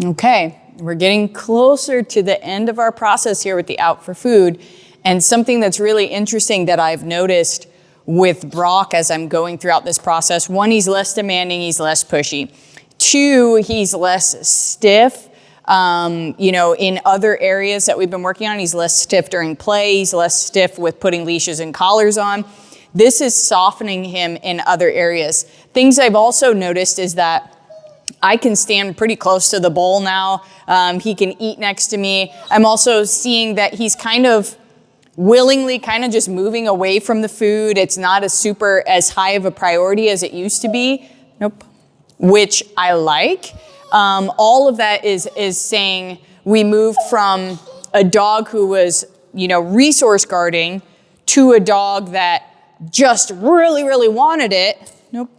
Okay, we're getting closer to the end of our process here with the out for food. And something that's really interesting that I've noticed with Brock as I'm going throughout this process, one, he's less demanding, he's less pushy. Two, he's less stiff. In other areas that we've been working on, he's less stiff during play, he's less stiff with putting leashes and collars on. This is softening him in other areas. Things I've also noticed is that I can stand pretty close to the bowl now. He can eat next to me. I'm also seeing that he's kind of willingly kind of just moving away from the food. It's not as high of a priority as it used to be. Nope. Which I like. All of that is saying we moved from a dog who was, resource guarding to a dog that just really, really wanted it. Nope.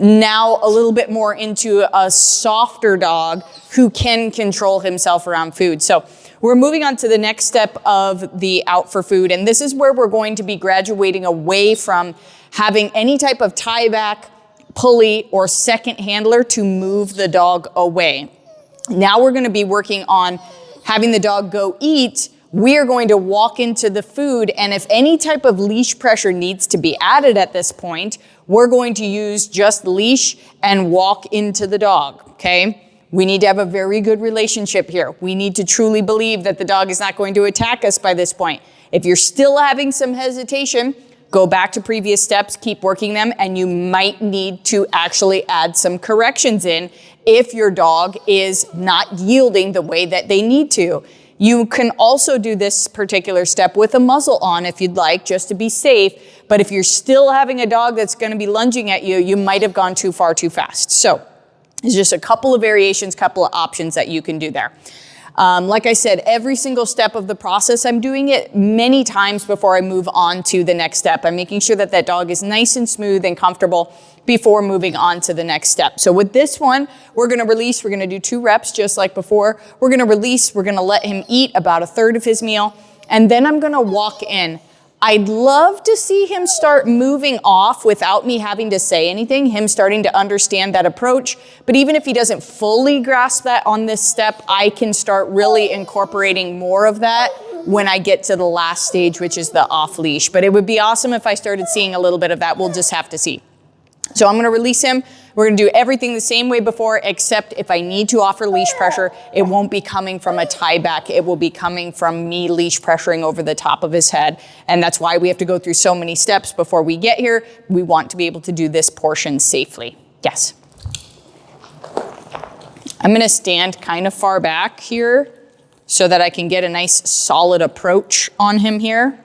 Now a little bit more into a softer dog who can control himself around food. So we're moving on to the next step of the out for food. And this is where we're going to be graduating away from having any type of tie back, pulley, or second handler to move the dog away. Now we're going to be working on having the dog go eat. We are going to walk into the food, and if any type of leash pressure needs to be added at this point, we're going to use just leash and walk into the dog, okay? We need to have a very good relationship here. We need to truly believe that the dog is not going to attack us by this point. If you're still having some hesitation, go back to previous steps, keep working them, and you might need to actually add some corrections in if your dog is not yielding the way that they need to. You can also do this particular step with a muzzle on if you'd like, just to be safe. But if you're still having a dog that's going to be lunging at you, you might have gone too far too fast. So there's just a couple of variations, couple of options that you can do there. Like I said, every single step of the process, I'm doing it many times before I move on to the next step. I'm making sure that that dog is nice and smooth and comfortable before moving on to the next step. So with this one, we're gonna release, we're gonna do 2 reps just like before. We're gonna release, we're gonna let him eat about 1/3 of his meal, and then I'm gonna walk in. I'd love to see him start moving off without me having to say anything, him starting to understand that approach. But even if he doesn't fully grasp that on this step, I can start really incorporating more of that when I get to the last stage, which is the off leash. But it would be awesome if I started seeing a little bit of that. We'll just have to see. So I'm gonna release him. We're gonna do everything the same way before, except if I need to offer leash pressure, it won't be coming from a tie back. It will be coming from me leash pressuring over the top of his head. And that's why we have to go through so many steps before we get here. We want to be able to do this portion safely. Yes. I'm gonna stand kind of far back here so that I can get a nice solid approach on him here.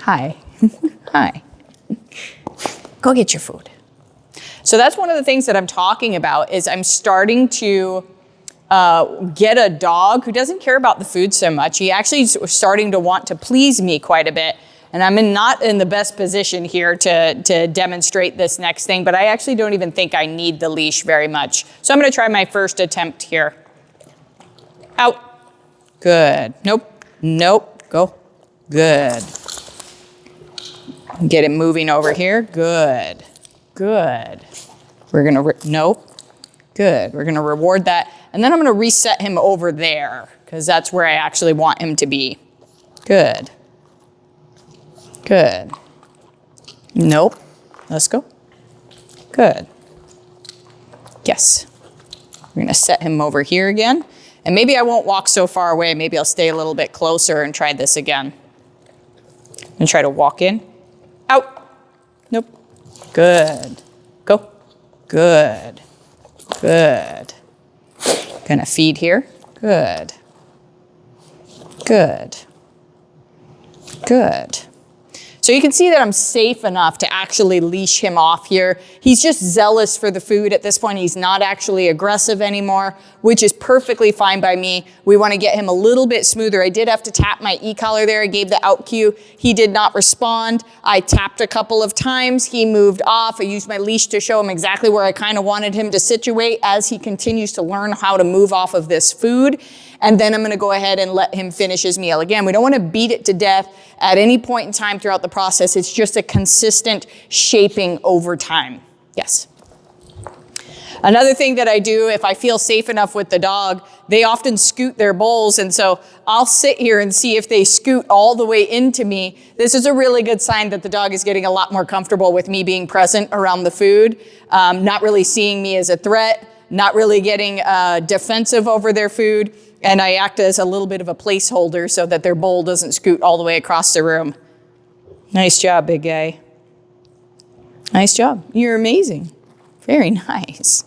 Hi. Hi. Go get your food. So that's one of the things that I'm talking about is I'm starting to get a dog who doesn't care about the food so much. He actually is starting to want to please me quite a bit. And I'm not in the best position here to demonstrate this next thing, but I actually don't even think I need the leash very much. So I'm gonna try my first attempt here. Out. Good. Nope. Nope. Go. Good. Get it moving over here. Good. Good. We're gonna, nope. Good. We're gonna reward that. And then I'm gonna reset him over there because that's where I actually want him to be. Good. Good. Nope. Let's go. Good. Yes. We're gonna set him over here again. And maybe I won't walk so far away. Maybe I'll stay a little bit closer and try this again. And try to walk in. Out. Nope. Good. Go. Good. Good. Gonna feed here. Good. Good. Good. So you can see that I'm safe enough to actually leash him off here. He's just zealous for the food at this point. He's not actually aggressive anymore, which is perfectly fine by me. We want to get him a little bit smoother. I did have to tap my e-collar there. I gave the out cue. He did not respond. I tapped a couple of times. He moved off. I used my leash to show him exactly where I kind of wanted him to situate as he continues to learn how to move off of this food. And then I'm going to go ahead and let him finish his meal. Again, we don't want to beat it to death at any point in time throughout the process. It's just a consistent shaping over time. Yes. Another thing that I do, if I feel safe enough with the dog, they often scoot their bowls, and so I'll sit here and see if they scoot all the way into me. This is a really good sign that the dog is getting a lot more comfortable with me being present around the food, not really seeing me as a threat, not really getting defensive over their food, and I act as a little bit of a placeholder so that their bowl doesn't scoot all the way across the room. Nice job, big guy. Nice job. You're amazing. Very nice.